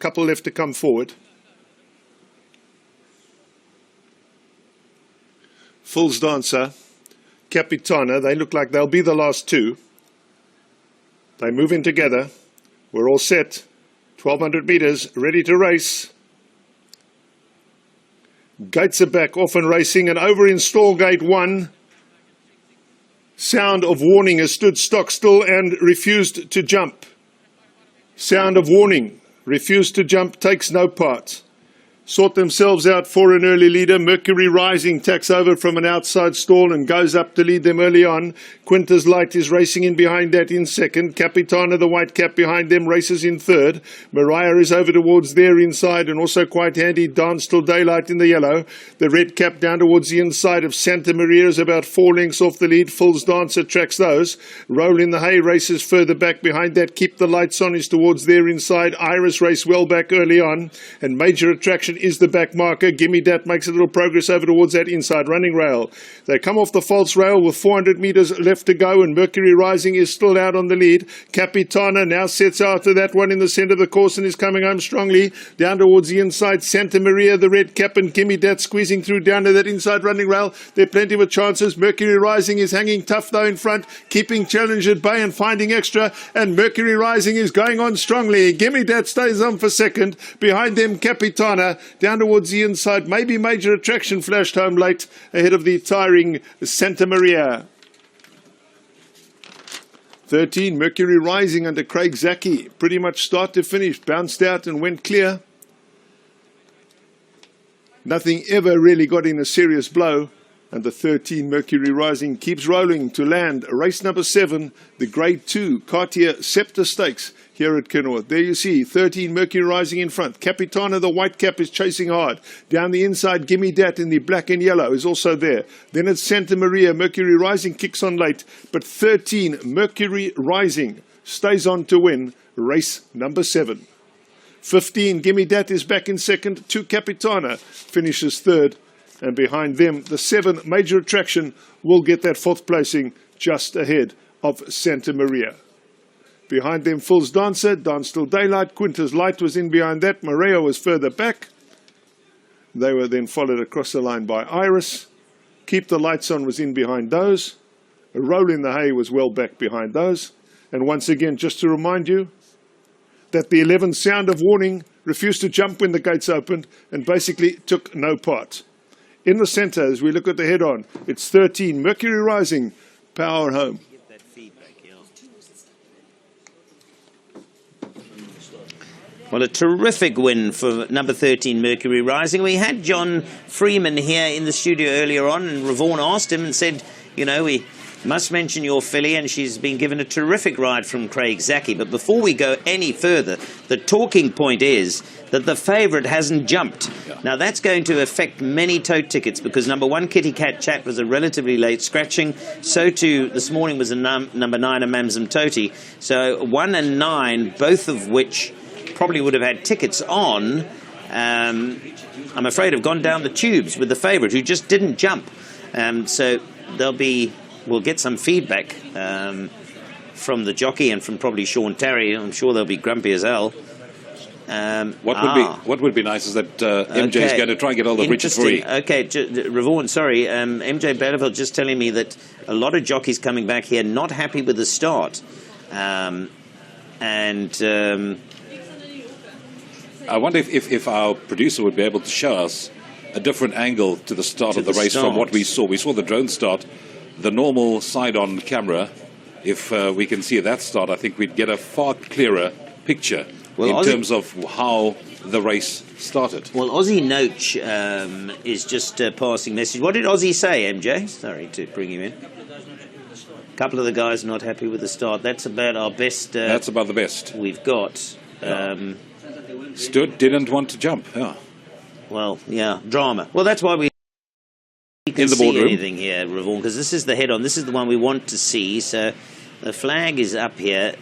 Couple left to come forward. Fool's Dancer, Capitana, they look like they'll be the last two. They move in together. We're all set. 1,200 meters, ready to race. Gates are back, off and racing, and over in stall gate 1. Sound of Warning has stood stock still and refused to jump. Sound of Warning, refused to jump, takes no part. Sort themselves out for an early leader. Mercury Rising tacks over from an outside stall and goes up to lead them early on. Quinta's Light is racing in behind that in second. Capitana, the white cap behind them, races in third. Mariah is over towards their inside and also quite handy. Dance Till Daylight in the yellow. The red cap down towards the inside of Santa Maria is about 4 lengths off the lead. Fool's Dancer tracks those. Roll in the Hay races further back behind that. Keep the Lights On is towards their inside. Iris race well back early on. And Major Attraction is the back marker. Gimme Dat makes a little progress over towards that inside running rail. They come off the false rail with 400 meters left to go, and Mercury Rising is still out on the lead. Capitana now sets out to that one in the centre of the course and is coming home strongly. Down towards the inside, Santa Maria, the red cap, and Gimme Dat squeezing through down to that inside running rail. There are plenty of chances. Mercury Rising is hanging tough though in front, keeping challenge at bay and finding extra, and Mercury Rising is going on strongly. Gimme Dat stays on for second. Behind them, Capitana. Down towards the inside, maybe Major Attraction flashed home late ahead of the tiring Santa Maria. 13, Mercury Rising under Craig Zaki. Pretty much start to finish, bounced out and went clear. Nothing ever really got in a serious blow. And the 13, Mercury Rising, keeps rolling to land race number 7, the Grade 2 Cartier Sceptre Stakes here at Kenilworth. There you see 13, Mercury Rising in front. Capitana, the white cap, is chasing hard. Down the inside, Gimme Dat in the black and yellow is also there. Then it's Santa Maria. Mercury Rising kicks on late, but 13, Mercury Rising, stays on to win race number 7. 15, Gimme Dat is back in second. 2, Capitana finishes third. And behind them, the 7, Major Attraction, will get that 4th placing just ahead of Santa Maria. Behind them, Fool's Dancer, Dance Till Daylight. Quinta's Light was in behind that. Maria was further back. They were then followed across the line by Iris. Keep the Lights On was in behind those. A Roll in the Hay was well back behind those. And once again, just to remind you that the 11, Sound of Warning, refused to jump when the gates opened and basically took no part. In the centre, as we look at the head-on, it's 13, Mercury Rising, power home. Well, a terrific win for number 13, Mercury Rising. We had John Freeman here in the studio earlier on, and Ravon asked him and said, you know, we must mention your filly, and she's been given a terrific ride from Craig Zaki. But before we go any further, the talking point is that the favourite hasn't jumped. Yeah. Now, that's going to affect many tote tickets because number 1, Kitty Cat Chat, was a relatively late scratching. So too, this morning was a number 9, a Mamsam Toti. So 1 and 9, both of which probably would have had tickets on, I'm afraid have gone down the tubes with the favourite who just didn't jump. So we'll get some feedback from the jockey and from probably Sean Terry. I'm sure they'll be grumpy as hell. What would be nice is that MJ is going to try and get hold of Richard Free. Okay, Ravon, sorry, MJ Belleville just telling me that a lot of jockeys coming back here not happy with the start, I wonder if our producer would be able to show us a different angle to the start of the race from what we saw. We saw the drone start, the normal side-on camera. If we can see that start, I think we'd get a far clearer picture in terms of how the race started. Well, Aussie Noach is just passing message. What did Aussie say, MJ? Sorry to bring you in. A couple of the guys not happy with the start. That's about our best. That's about the best we've got. Stood, didn't want to jump. Yeah. Well, yeah, drama. Well, that's why we can see anything here, Ravon, because this is the head-on. This is the one we want to see. So the flag is up here.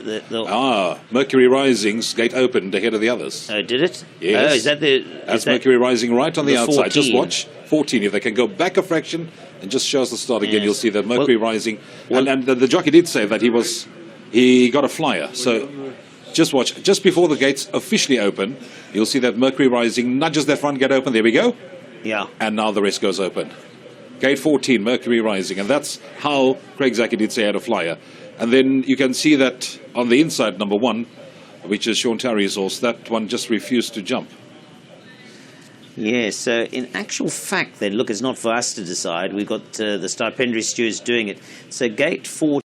Mercury Rising's gate opened ahead of the others. Oh, did it? Yes. Oh, is that the... That's Mercury Rising right on the outside. 14. Just watch. 14. If they can go back a fraction and just show us the start again, you'll see that Mercury Rising... and the jockey did say that he got a flyer. So Just watch. Just before the gates officially open, you'll see that Mercury Rising nudges that front gate open. There we go. Yeah. And now the rest goes open. Gate 14, Mercury Rising. And that's how Craig Zaki did say had a flyer. And then you can see that on the inside, number 1, which is Sean Tarry's horse, that one just refused to jump. Yes, so in actual fact then, look, it's not for us to decide. We've got the stipendiary stewards doing it. So gate 4